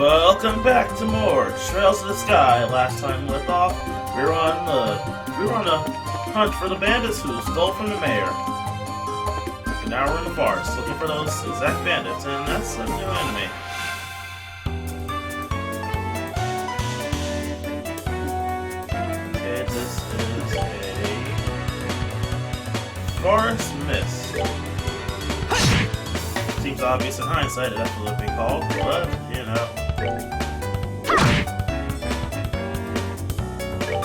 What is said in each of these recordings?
Welcome back to more Trails to the Sky. Last time we left off, we were on a hunt for the bandits who stole from the mayor. And now we're in the forest looking for those exact bandits, and that's a new enemy. Okay, this is a forest mist. Seems obvious in hindsight that that's what it would be called, but you know.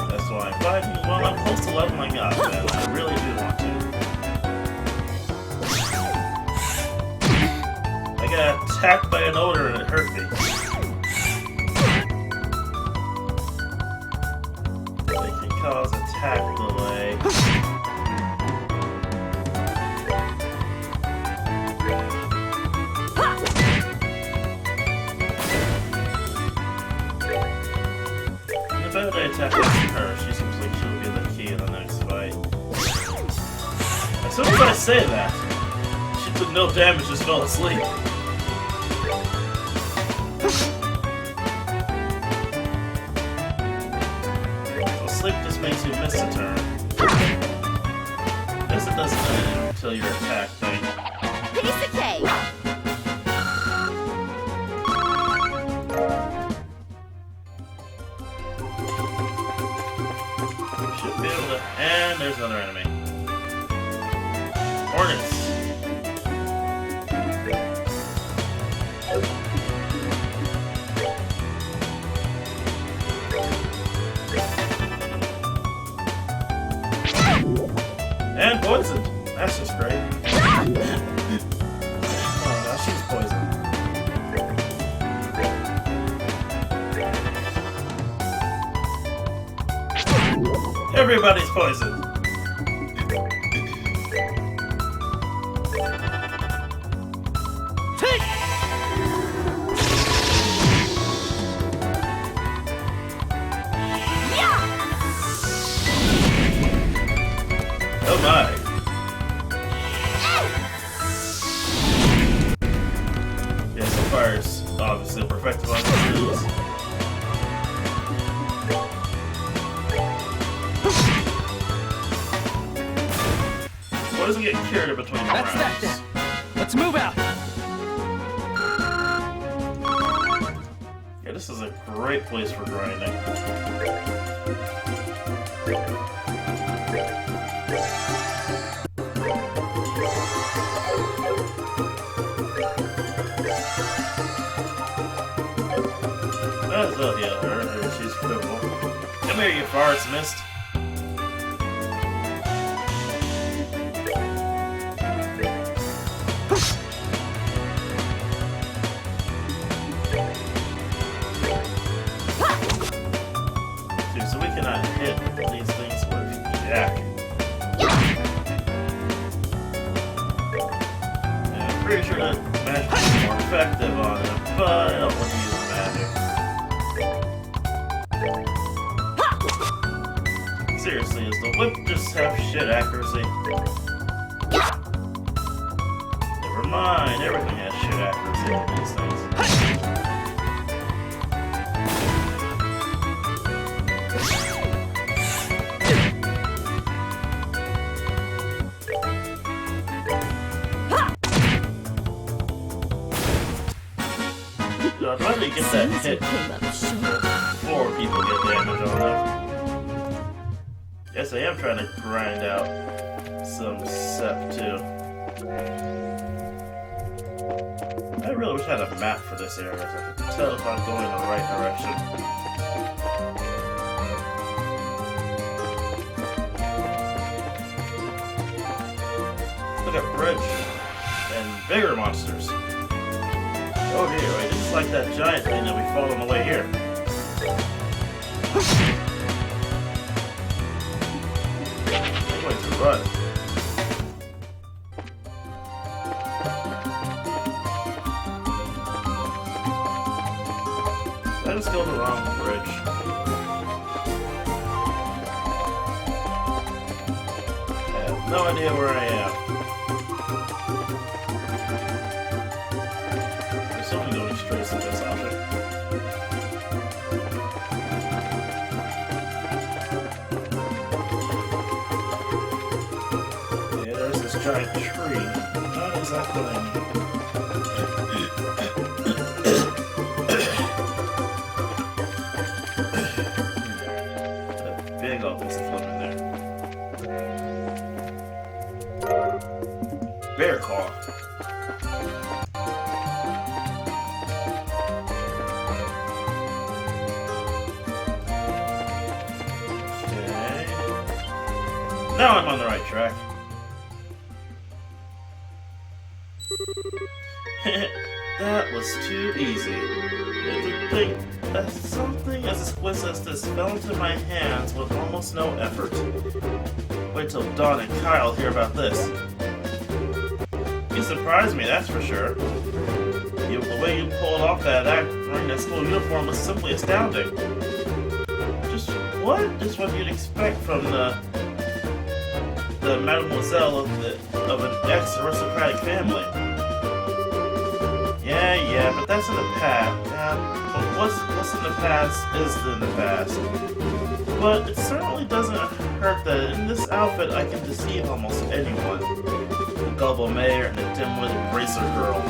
That's why I'm fighting. Well, I'm close to leveling up, and I really do want to. I got attacked by an odor and it hurt me. They can cause attack delay. If I attack her, she seems like she'll be the key in the next fight. As soon as I say that, she took no damage, just fell asleep. So sleep just makes you miss a turn. I guess it doesn't end until you're attacked, thing. Piece of cake! And there's another enemy. Hornets. And poisoned. That's just great. Oh, now she's poisoned. Everybody's poisoned. Oh my. Yeah, so fire's obviously perfected on the skills. What doesn't get cured between the rounds? That's that. Let's move out. Yeah, this is a great place for grinding. Oh yeah, her, she's crippled. Come here, you forest mist. So we cannot hit these things with Jack. And I'm pretty sure that magic is more effective on him, but I don't want to use the magic. Seriously, does the whip just have shit accuracy? Never mind, everything has shit accuracy on these things. I'd rather get that hit before people get damage on them. Yes, I am trying to grind out some Sep too. I really wish I had a map for this area so I could tell if I'm going in the right direction. Look at bridge and bigger monsters. Oh dear, wait, it's like that giant thing that we fought on the way here. I'm going to run. I just go the wrong bridge. I have no idea where I am. There's something going straight to this object. giant tree. Not exactly what I need. A big old piece of foam in there. Bear claw. Okay. Now I'm on the right track. That was too easy. To think that something as exquisite as this fell into my hands with almost no effort. Wait till Dawn and Kyle hear about this. You surprised me, that's for sure. The way you pulled off that act wearing that school uniform was simply astounding. Just what you'd expect from the mademoiselle of an ex-aristocratic family. Yeah, but that's in the past. Yeah, but what's in the past is in the past. But it certainly doesn't hurt that in this outfit I can deceive almost anyone. The gullible mayor and the dim-witted bracer girl.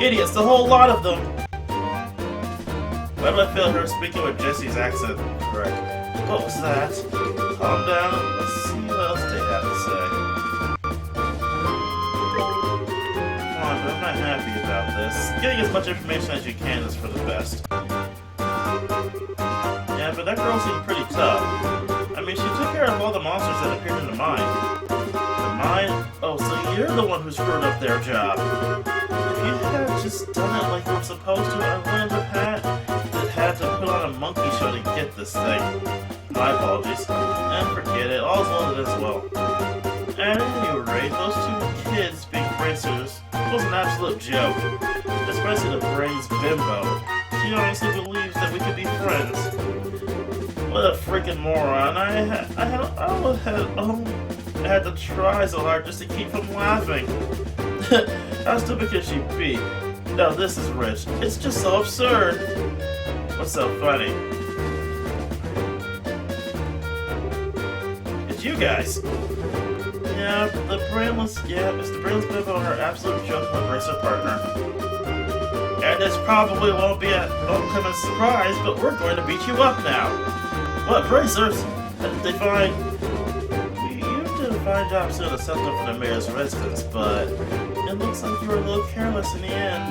Idiots, the whole lot of them! Why do I feel her speaking with Jesse's accent? Correct. What was that? Calm down, let's see what else they have to say. But I'm not happy about this. Getting as much information as you can is for the best. Yeah, but that girl seemed pretty tough. I mean, she took care of all the monsters that appeared in the mine. The mine? Oh, so you're the one who screwed up their job. If you had just done it like you were supposed to, I wouldn't have had to put on a monkey show to get this thing. My apologies. And forget it, all's well that is well. At any rate, those two kids being bracers was an absolute joke. Especially the brains bimbo. She honestly believes that we could be friends. What a freaking moron. I had to try so hard just to keep from laughing. How stupid could she be? Now this is rich. It's just so absurd. What's so funny? It's you guys. Yeah, it's the brainless bimbo and her absolute joke of bracer partner. And this probably won't come as a surprise, but we're going to beat you up now. What, bracers? Did they find? You did a fine job suing the settler for the mayor's residence, but it looks like you were a little careless in the end.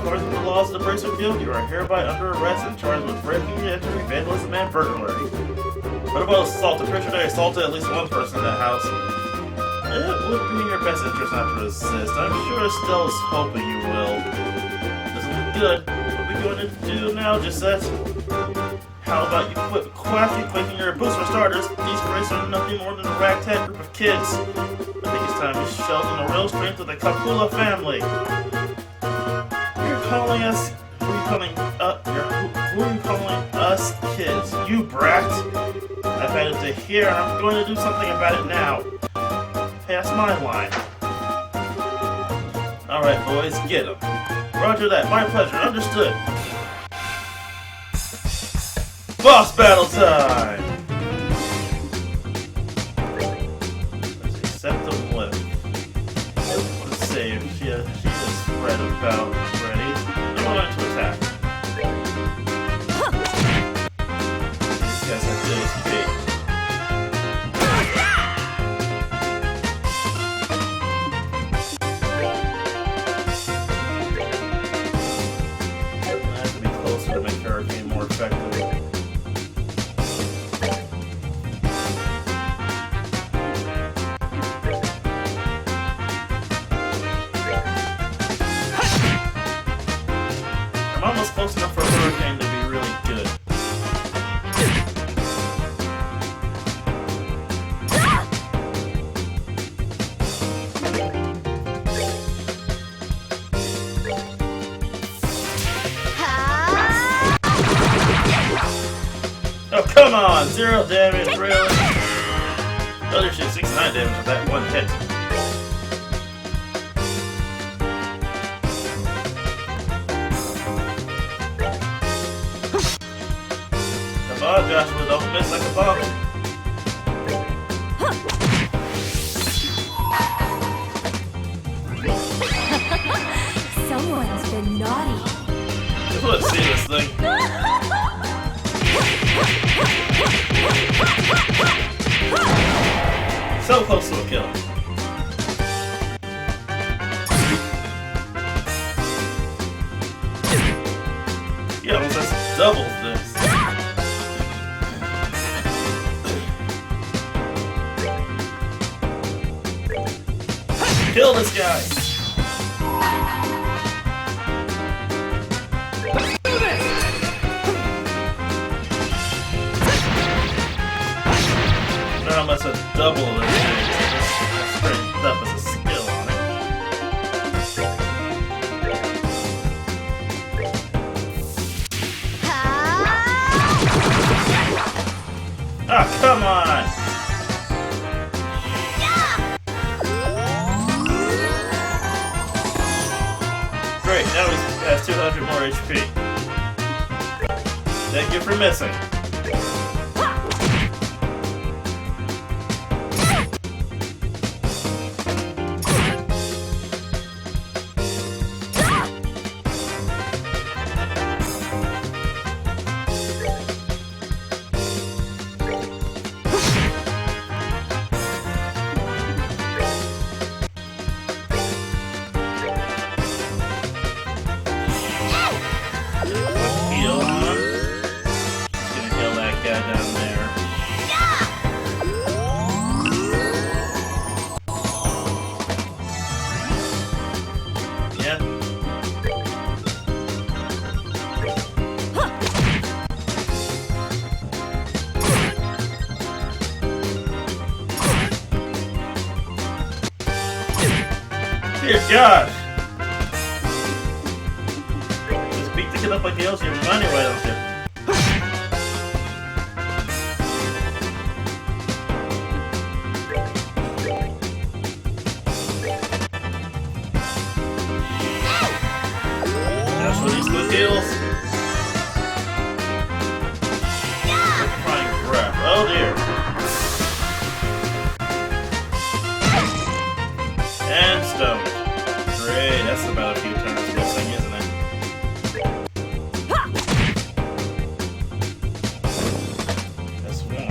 According to the laws of the Bracer Guild, you are hereby under arrest and charged with breaking and entering, vandalism, and burglary. What about assault? I'm pretty sure they assaulted at least one person in that house. It would be in your best interest not to resist. I'm sure Estelle is hoping you will. Doesn't look good. What are we going to do now, Gisette? How about you quit quaking your boots for starters? These Bracers are nothing more than a ragtag group of kids. I think it's time we showed them the real strength of the Kapula family. You're calling us... Who are you calling us kids? You brat! I've had it to here, and I'm going to do something about it now. Pass my line. Alright, boys, get him. Roger that, my pleasure, understood. Boss battle time! Let's accept the blip. Let's save. She is spread about ready. I'm going to attack. These guys have to escape. I have to be closer to make Hurricane more effective. I'm almost close enough for a hurricane to be really good. Oh, come on! 0 damage, really? Other shit, 69 damage with that one hit. Come on, Joshua, don't miss like a bomb. has been naughty. Just want to see this thing. So close to a kill. Yeah, almost has double this. Kill this guy! Now that's a double of this thing. That's straight up as a skill on it. Ah, come on! Great, now he has 200 more HP. Thank you for missing. Dear gosh! Just beat the kid up like he owes you money, why don't you? That's for these good deals. Fine crap. Oh dear. And stoned. Great, that's about a few turns missing, isn't it? That's one.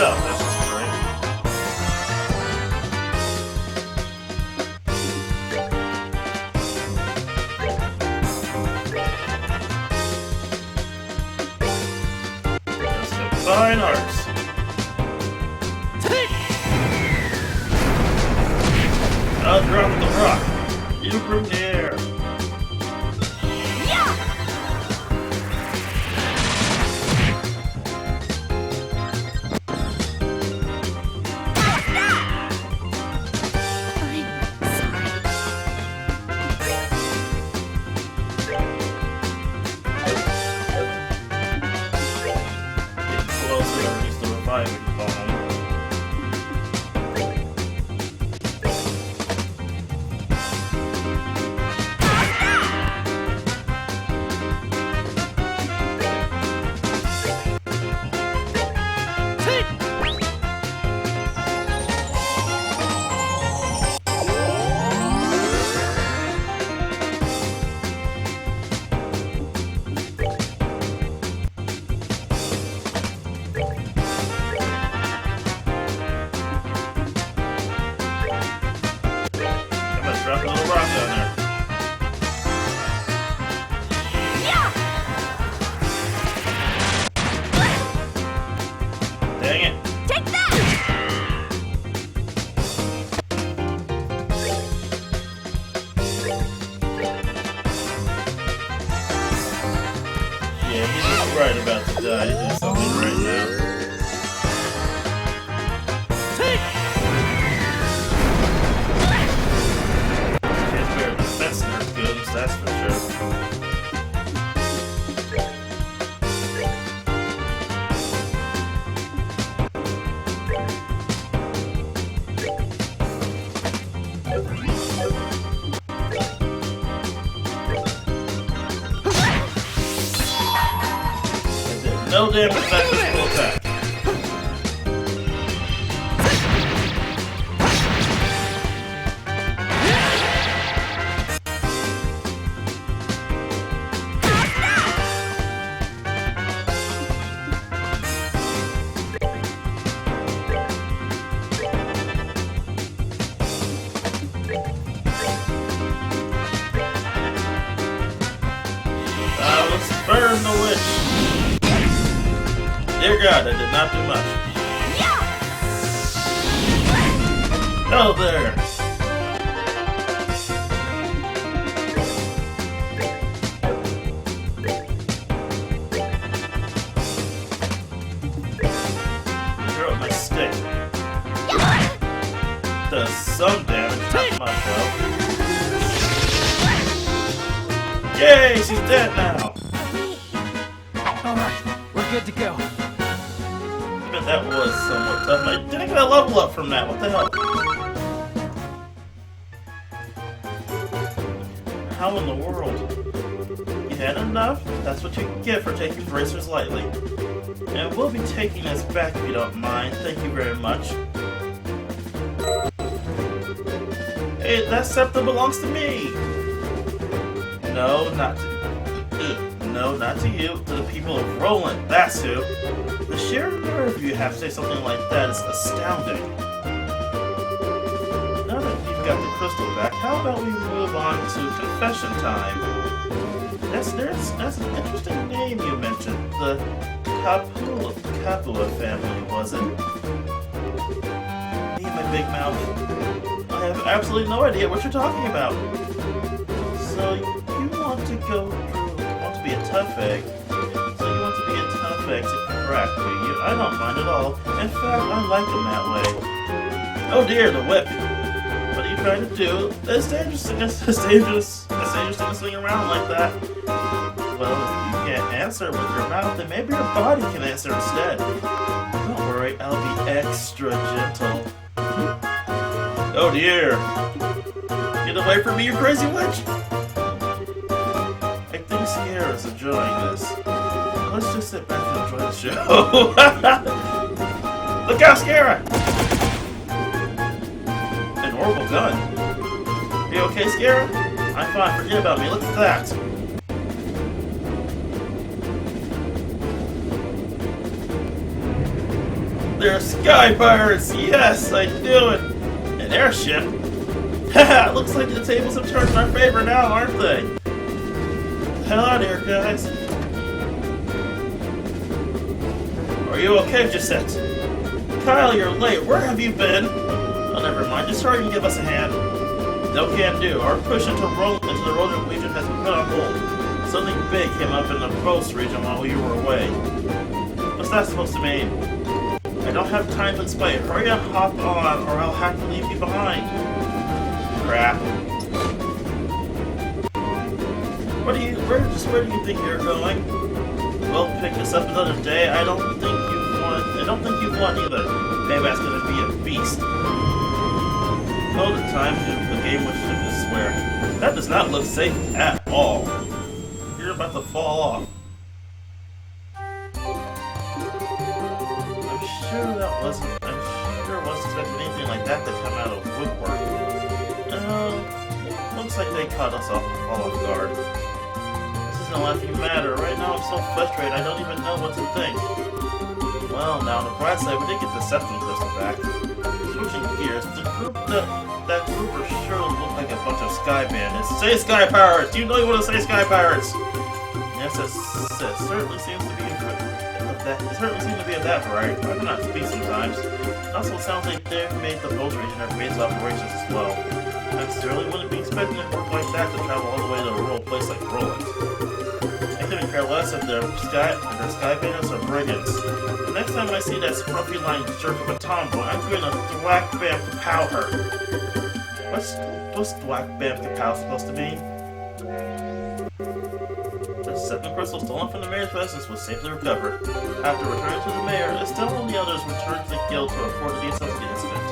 That's just great. That's the fine arts. I'll drop the rock. You from the air. Drop a little rock down there. Dang it. Take that! Yeah, he's right about to die. He's doing something right now. Defense nerf goes. that's for sure. No damage that physical attack. Let's burn the witch. Dear God, I did not do much. Oh, there. Throw up my stick. Does some damage, not much though. Yay, she's dead now. Alright, we're good to go. That was somewhat tough. I didn't get a level up from that. What the hell? How in the world? You had enough? That's what you get for taking bracers lightly. And we'll be taking this back if you don't mind. Thank you very much. Hey, that scepter belongs to me! No, not to No, not to you. To the people of Roland. That's who. The sheer nerve you have to say something like that is astounding. Now that you've got the crystal back, how about we move on to confession time? That's an interesting name you mentioned. The Capua family, was it? Me and my big mouth. I have absolutely no idea what you're talking about. So you want to go through, want to be a tough egg. So you want to be a tough egg to crack, do you? I don't mind at all. In fact, I like them that way. Oh dear, the whip. What are you trying to do? It's dangerous to swing around like that. Well, if you can't answer with your mouth, then maybe your body can answer instead. Don't worry, I'll be extra gentle. Oh dear. Get away from me, you crazy witch! I think Sierra's enjoying this. Let's just sit back and enjoy the show. Look out, Sierra! An horrible gun. Are you okay, Sierra? I'm fine, forget about me. Look at that. They're sky pirates! Yes, I knew it! An airship? Haha, looks like the tables have turned in our favor now, aren't they? Hell out of here, guys. Are you okay, Gisette? Kyle, you're late. Where have you been? Oh, never mind. Just hurry and give us a hand. No can do. Our push into the Roland region has been put on hold. Something big came up in the coast region while we were away. What's that supposed to mean? I don't have time to explain. Hurry up, hop on, or I'll have to leave you behind. Crap. Where do you think you're going? We'll pick this up another day. I don't think you've won either. Maybe that's gonna be a beast. Oh, the time to the game with to swear. That does not look safe at all. You're about to fall off. I'm sure wasn't expecting anything like that to come out of woodwork. Looks like they caught us off guard. This isn't laughing matter. Right now I'm so frustrated I don't even know what to think. Well, now on the bright side, we did get the septum crystal back. Switching gears, the group that group sure looked like a bunch of sky bandits. Say sky pirates! You know you want to say sky pirates! Yes, it certainly seems to be of that variety. I cannot speak sometimes. It also sounds like they've made the boat region their base operations as well. I certainly wouldn't be expecting a group like that to travel all the way to a rural place like Roland. I couldn't care less if they're sky bandits or brigands. The next time I see that scruffy line jerk of a tomboy, I'm going to thwack bam kapow her. What's thwack bam kapow supposed to mean? The second crystal stolen from the mayor's residence was safely recovered. After returning to the mayor, Estelle and the others returned to the guild to report the details of the incident.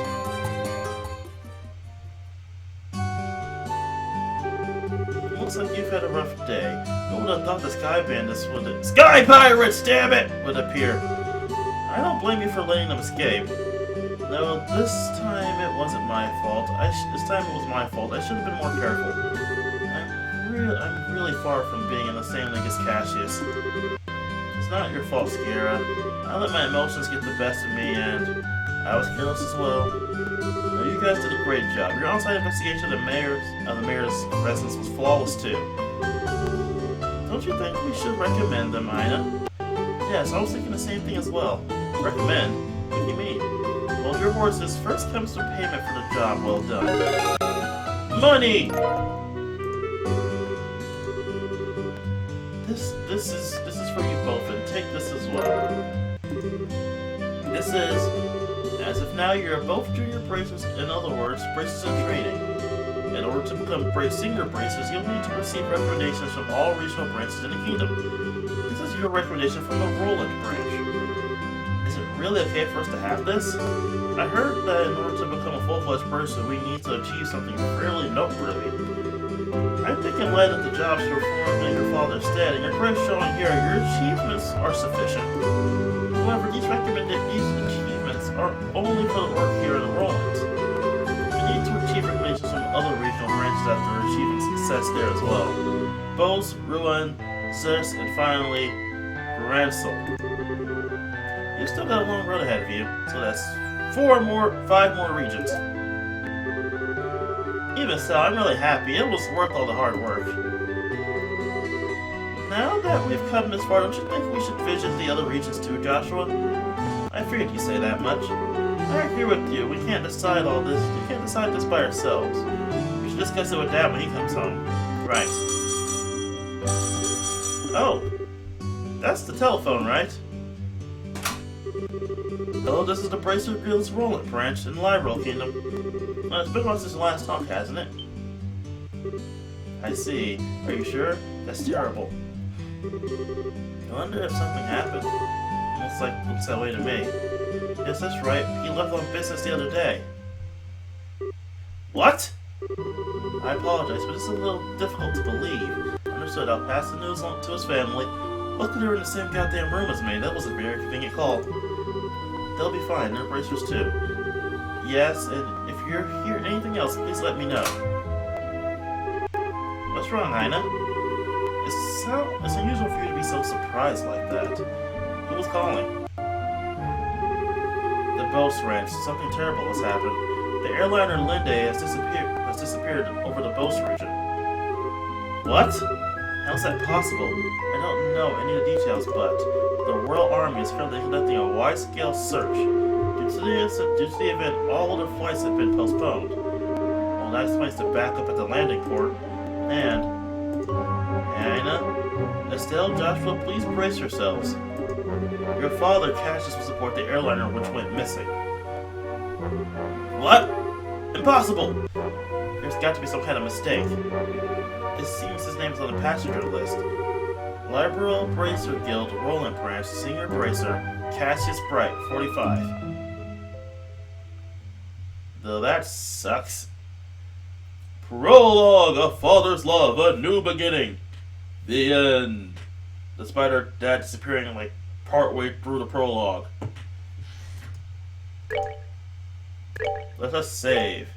Looks like you've had a rough day. Who would have thought the Sky Bandits would... Sky Pirates, damn it! Would appear. I don't blame you for letting them escape. No, this time it wasn't my fault. This time it was my fault. I should have been more careful. I'm really far from being in the same league as Cassius. It's not your fault, Sierra. I let my emotions get the best of me, and I was careless as well. No, you guys did a great job. Your on-site investigation of the mayor's residence was flawless too. Don't you think we should recommend them, Ina? Yes, I was thinking the same thing as well. Recommend? What do you mean? Hold your horses. First comes the payment for the job well done. Money! This is for you both, and take this as well. This is, as of now, you're both junior bracers. In other words, bracers in training. In order to become senior bracers, you'll need to receive recommendations from all regional branches in the kingdom. This is your recommendation from the Roland branch. Is it really okay for us to have this? I heard that in order to become a full-fledged person, we need to achieve something fairly noteworthy. I think in light of the jobs performed in your father's stead and your credit showing here, your achievements are sufficient. However, these achievements are only for the work here in the Rollins. You need to achieve recognitions from other regional branches after achieving success there as well. Bose, Ruin, Zeus, and finally, Gransel. You've still got a long road ahead of you, so that's 5 more regions. Even so, I'm really happy. It was worth all the hard work. Now that we've come this far, don't you think we should visit the other regions too, Joshua? I figured you'd say that much. I agree with you. We can't decide all this. We can't decide this by ourselves. We should discuss it with Dad when he comes home. Right. Oh. That's the telephone, right? Hello, this is the Bracer Guild's Roland branch in the Liberal Kingdom. Well, it's been a while since the last talk, hasn't it? I see. Are you sure? That's terrible. I wonder if something happened. Looks that way to me. Yes, that's right. He left on business the other day. What? I apologize, but it's a little difficult to believe. Understood. I'll pass the news on to his family. Luckily, they're in the same goddamn room as me. That was a very convenient call. They'll be fine. They're bracers too. Yes, and if you're hearing anything else, please let me know. What's wrong, Ina? It's unusual for you to be so surprised like that. Who was calling? The Bose Ranch. Something terrible has happened. The airliner Linde has disappeared over the Bose region. What? How's that possible? I don't know any of the details, but the Royal Army is currently conducting a wide-scale search. Due to the event, all other flights have been postponed. Well, that explains the backup at the landing port. And Ina, Estelle, Joshua, please brace yourselves. Your father, Cassius, will support the airliner which went missing. What? Impossible! There's got to be some kind of mistake. It seems his name is on the passenger list. Liberal Bracer Guild, Roland Branch, Senior Bracer, Cassius Bright, 45. Though that sucks. Prologue, A Father's Love, A New Beginning. The end. Despite her dad disappearing like partway through the prologue. Let us save.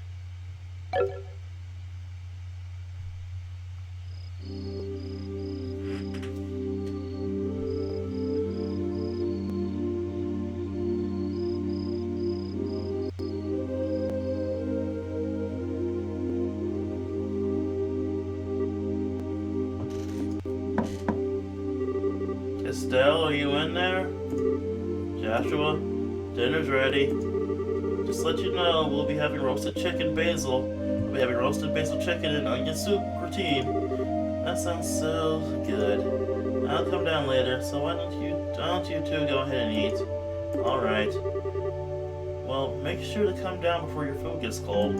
Estelle, are you in there? Joshua, dinner's ready. Just to let you know, we'll be having roasted chicken basil. We'll be having roasted basil chicken and onion soup routine. That sounds so good. I'll come down later, so why don't you two go ahead and eat? Alright. Well, make sure to come down before your food gets cold.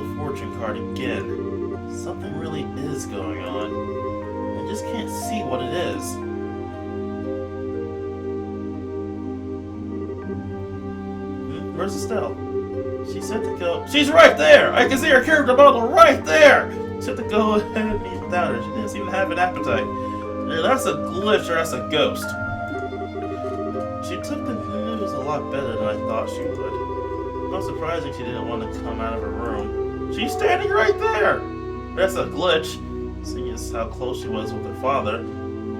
of Fortune card again. Something really is going on. I just can't see what it is. Where's Estelle? She said to go. She's right there! I can see her character model right there! She said to go ahead and eat without her. She didn't seem to have an appetite. That's a glitch or that's a ghost. She took the news a lot better than I thought she would. Not surprising she didn't want to come out of her room. She's standing right there! That's a glitch, seeing as how close she was with her father. I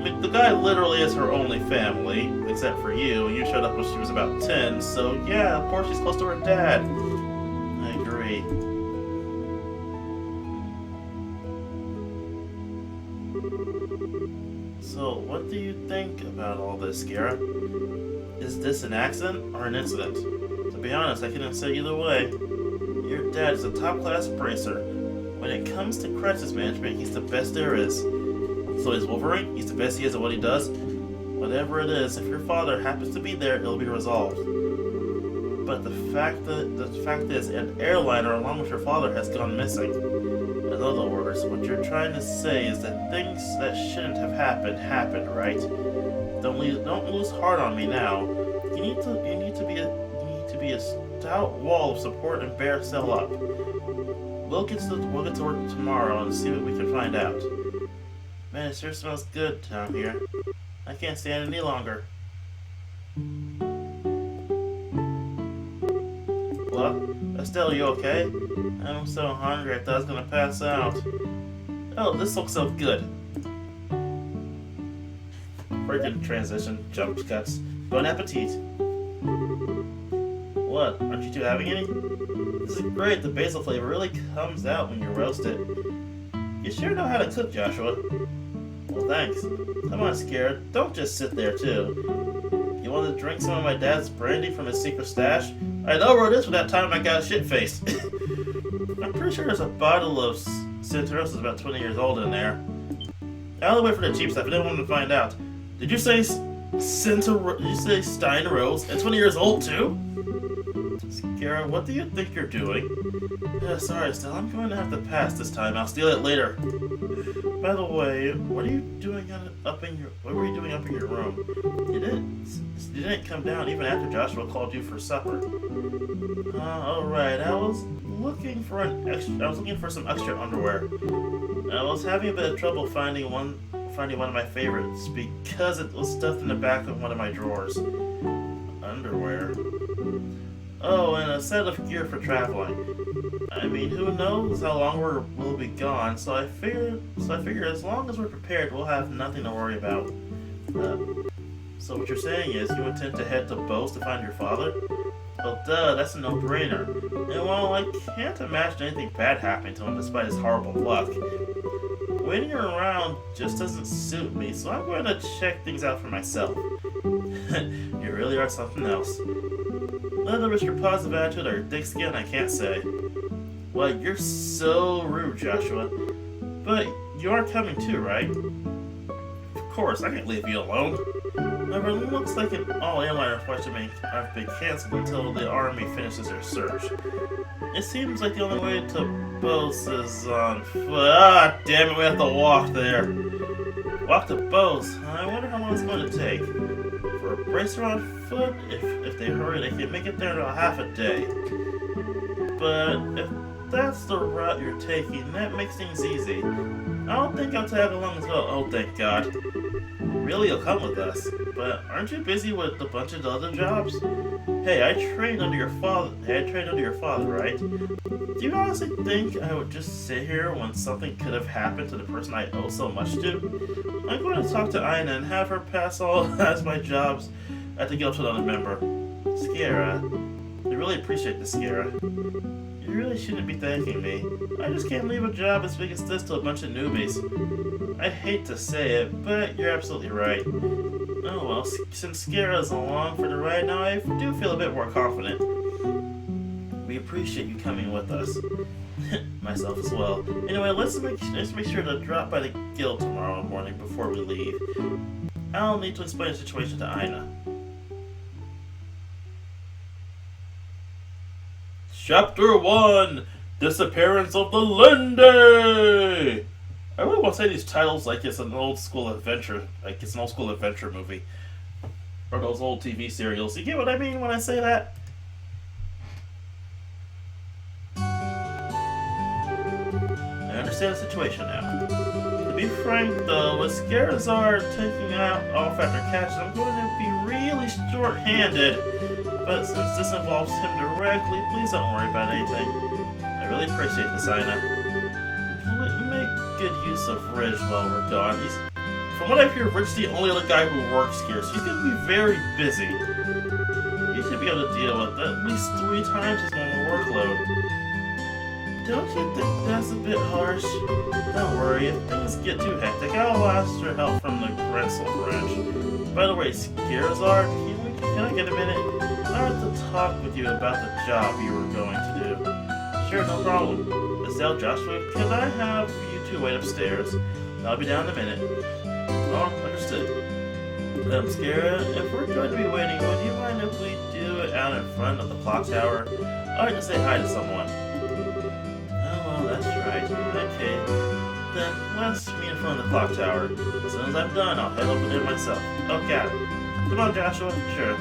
mean, the guy literally is her only family, except for you. You showed up when she was about 10, so yeah, of course she's close to her dad. I agree. So, what do you think about all this, Gara? Is this an accident or an incident? To be honest, I couldn't say either way. Your dad is a top-class bracer. When it comes to crisis management, he's the best there is. So is Wolverine. He's the best he is at what he does. Whatever it is, if your father happens to be there, it'll be resolved. But the fact is, an airliner along with your father has gone missing. In other words, what you're trying to say is that things that shouldn't have happened, right? Don't lose heart on me now. You need to be a stout wall of support and bear Cell up. We'll get to work tomorrow and see what we can find out. Man, it sure smells good down here. I can't stand it any longer. What? Estelle, you okay? I'm so hungry I thought I was gonna pass out. Oh, this looks so good. Freaking transition, jump cuts. Bon appetit. What? Aren't you two having any? This is great. The basil flavor really comes out when you roast it. You sure know how to cook, Joshua. Well, thanks. Come on, Scared. Don't just sit there, too. You want to drink some of my dad's brandy from his secret stash? I know where it is from that time I got shit-faced. I'm pretty sure there's a bottle of Centauros about 20 years old in there. I only wait for the cheap stuff. I didn't want to find out. Did you say Centauros? Did you say Steinrose? And 20 years old, too? Scara, what do you think you're doing? Sorry, Stella. I'm going to have to pass this time. I'll steal it later. By the way, what are you doing up in your room? You didn't come down even after Joshua called you for supper. All right. I was looking for some extra underwear. I was having a bit of trouble finding one of my favorites because it was stuffed in the back of one of my drawers. Underwear. Oh, and a set of gear for traveling. I mean, who knows how long we'll be gone, so I figure as long as we're prepared, we'll have nothing to worry about. So what you're saying is you intend to head to Bose to find your father? Well, duh, that's a no-brainer. And while I can't imagine anything bad happening to him despite his horrible luck, waiting around just doesn't suit me, so I'm going to check things out for myself. You really are something else. Whether it's your positive attitude or your thick skin, I can't say. Well, you're so rude, Joshua. But you are coming too, right? Of course, I can't leave you alone. However, it looks like all airliner flights have been canceled until the Army finishes their search. It seems like the only way to Bose is on foot. Ah, damn it, we have to walk there. Walk to Bose? I wonder how long it's going to take. For a bracer on foot, if they hurry, they can make it there in about half a day. But if that's the route you're taking, that makes things easy. I don't think I'll tag along as well. Oh, thank God. Really, you'll come with us. But aren't you busy with a bunch of other jobs? Hey, I trained under your father, right? Do you honestly think I would just sit here when something could have happened to the person I owe so much to? I'm going to talk to Ina and have her pass all as my jobs at the guild to another member. Scara, I really appreciate this, Scara. You really shouldn't be thanking me. I just can't leave a job as big as this to a bunch of newbies. I hate to say it, but you're absolutely right. Oh well, since Scara's along for the ride now, I do feel a bit more confident. We appreciate you coming with us. Myself as well. Anyway, let's make sure to drop by the guild tomorrow morning before we leave. I'll need to explain the situation to Ina. Chapter 1! Disappearance of the Lindy! I really want to say these titles like it's an old school adventure, movie. Or those old TV serials. You get what I mean when I say that? I understand the situation now. To be frank though, with Scarazar taking off after catching, I'm going to be really short-handed. But since this involves him directly, please don't worry about anything. I really appreciate this, Ina. Make good use of Ridge while we're gone. From what I hear, Ridge's the only other guy who works here, so he's going to be very busy. You should be able to deal with at least 3 times his normal workload. Don't you think that's a bit harsh? Don't worry, if things get too hectic, I'll ask for help from the Grenzel branch. By the way, Scarazar, can I get a minute? I want to talk with you about the job you were going to do. Sure, no problem. Estelle, Joshua, can I have you 2 wait upstairs? I'll be down in a minute. Oh, understood. Scara, if we're going to be waiting, would you mind if we do it out in front of the clock tower? I'd like to say hi to someone. Oh, that's right. Okay. Then let's meet in front of the clock tower. As soon as I'm done, I'll head over there myself. Oh, got it. Come on, Joshua. Sure.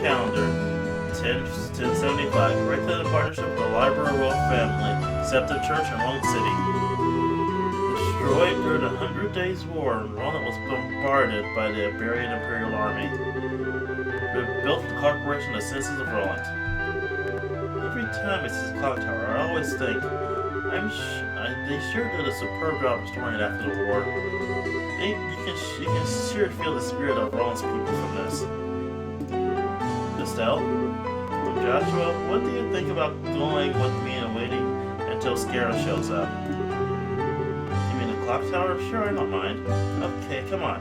Calendar 1075, right to the partnership with the Library Royal Family, Septon Church in Roland City. Destroyed during the 100 Days War, Roland was bombarded by the Iberian Imperial Army. Built the corporation of citizens of Roland. Every time I see the clock tower, I always think, they sure did a superb job restoring it after the war. You can sure feel the spirit of Roland's people from this. Estelle? Joshua, what do you think about going with me and waiting until Scara shows up? You mean the clock tower? Sure, I don't mind. Okay, come on.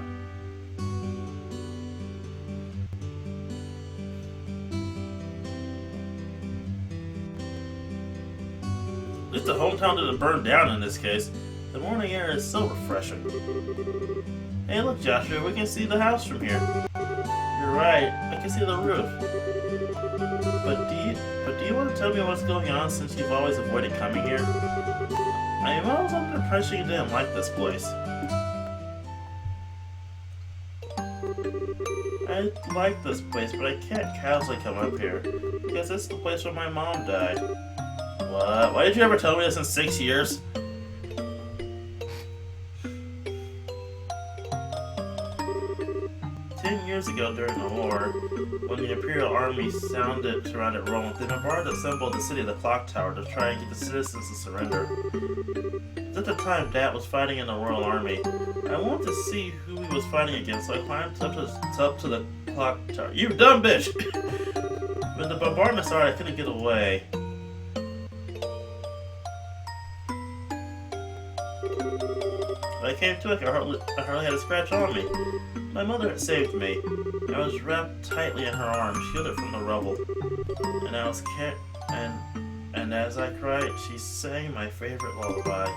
At least the hometown didn't burn down in this case. The morning air is so refreshing. Hey look, Joshua, we can see the house from here. You're right, I can see the roof. But do you want to tell me what's going on since you've always avoided coming here? I was under the impression you didn't like this place. I like this place, but I can't casually come up here, because it's the place where my mom died. What? Why did you ever tell me this in 6 years? Years ago during the war, when the Imperial Army surrounded Rome, they bombarded assembled the city of the clock tower to try and get the citizens to surrender. At the time, Dad was fighting in the Royal Army. I wanted to see who he was fighting against, so I climbed up to the clock tower. You dumb bitch! When the bombardment started, I couldn't get away. When I came to it, I hardly had a scratch on me. My mother had saved me. I was wrapped tightly in her arms, shielded from the rubble. And as I cried, she sang my favorite lullaby.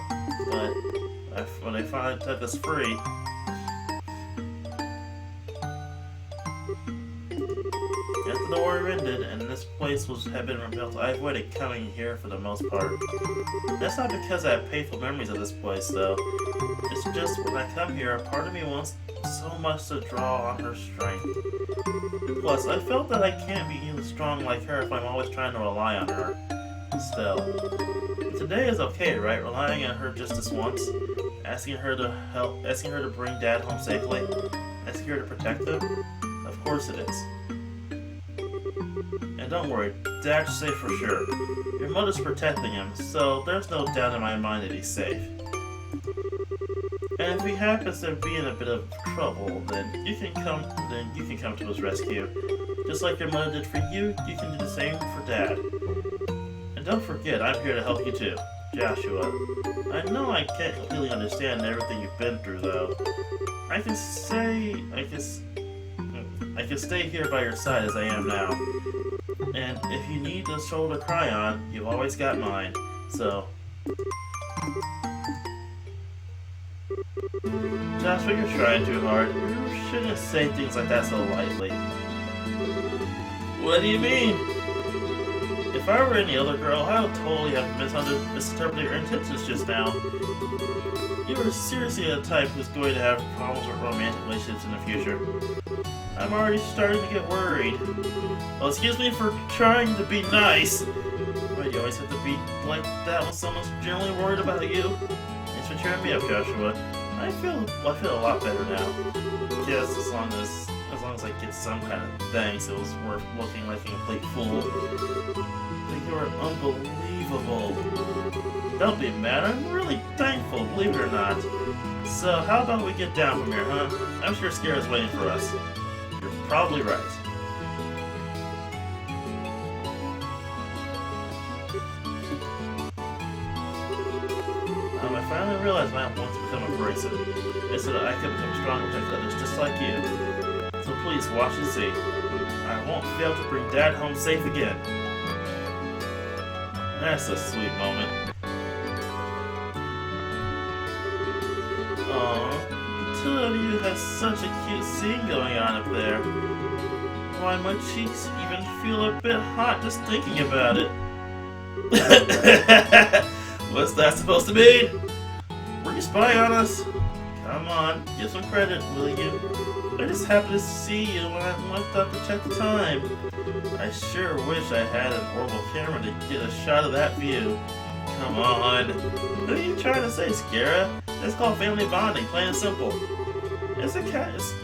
But when they finally took us free, after the war ended and this place had been rebuilt, I avoided coming here for the most part. That's not because I have painful memories of this place, though. It's just when I come here, a part of me wants so much to draw on her strength. Plus, I felt that I can't be even strong like her if I'm always trying to rely on her. Still, today is okay, right? Relying on her just this once, asking her to bring Dad home safely, asking her to protect him. Of course it is. And don't worry, Dad's safe for sure. Your mother's protecting him, so there's no doubt in my mind that he's safe. And if he happens to be in a bit of trouble, then you can come to his rescue. Just like your mother did for you, you can do the same for Dad. And don't forget, I'm here to help you too, Joshua. I know I can't completely understand everything you've been through, though. I can stay here by your side as I am now. And if you need a shoulder to cry on, you've always got mine. So, Jasper, you're trying too hard. You shouldn't say things like that so lightly. What do you mean? If I were any other girl, I would totally have misinterpreted your intentions just now. You are seriously the type who's going to have problems with romantic relationships in the future. I'm already starting to get worried. Well, excuse me for trying to be nice. Why do you always have to be like that when someone's generally worried about you? Thanks for cheering me up, Joshua. I feel a lot better now. Yes, as long as I get some kind of thanks, it was worth looking like a complete fool. But you are unbelievable. Don't be mad, I'm really thankful, believe it or not. So, how about we get down from here, huh? I'm sure Scarra's waiting for us. You're probably right. I finally realized I want to become abrasive. It's so that I can become stronger and protect others just like you. So please, watch and see. I won't fail to bring Dad home safe again. That's a sweet moment. Aww, the two of you have such a cute scene going on up there. Why, my cheeks even feel a bit hot just thinking about it. What's that supposed to mean? Were you spying on us? Come on, give some credit, will you? I just happened to see you when I went up to check the time. I sure wish I had an orbital camera to get a shot of that view. Come on. What are you trying to say, Scarra? It's called family bonding, plain and simple. It's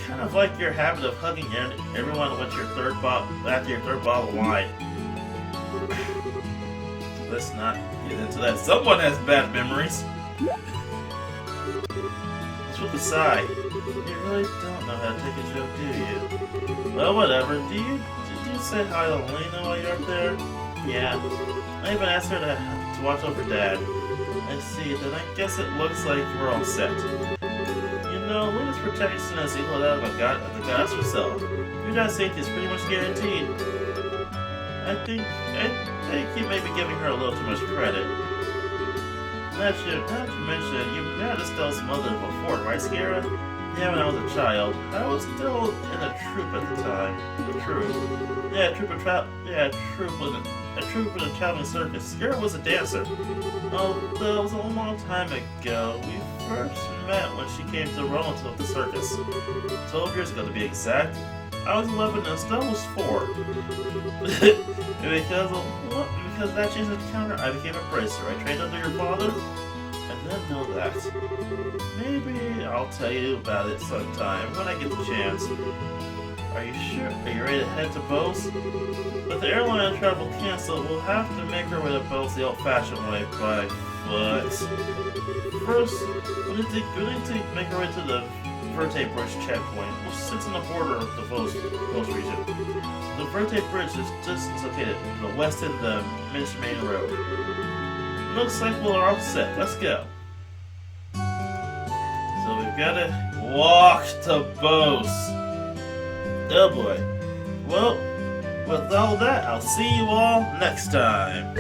kind of like your habit of hugging everyone after your third bottle of wine. Let's not get into that. Someone has bad memories. What's with the sigh? You really don't know how to take a joke, do you? Well, whatever. Did you say hi to Lena while you're up there? Yeah. I even asked her to watch over Dad. I see. Then I guess it looks like we're all set. You know, Lena's protection is equal to that of the goddess herself. Your dad's safety is pretty much guaranteed. I think you may be giving her a little too much credit. Now that you mention it, you met Estelle's mother before, right, Scarra? Yeah, when I was a child. I was still in a troop at the time. A troop? Yeah, a troop in a traveling circus. Scarra was a dancer. Although it was a long time ago. We first met when she came to Rollington with the circus. 12 years ago to be exact. I was 11 and Estelle was 4. Because that changed the encounter, I became a bracer. I trained under your father. I didn't know that. Maybe I'll tell you about it sometime when I get the chance. Are you sure? Are you ready to head to Bose? With the airline travel canceled, we'll have to make our way to Bose the old-fashioned way, by foot. First, we need to make our way to the Verte Bridge checkpoint, which sits on the border of the Bose region. The Verte Bridge is just located to the west end of the Main Road. Looks like we're all set. Let's go. So we've got to walk to Bose. Oh boy. Well, with all that, I'll see you all next time.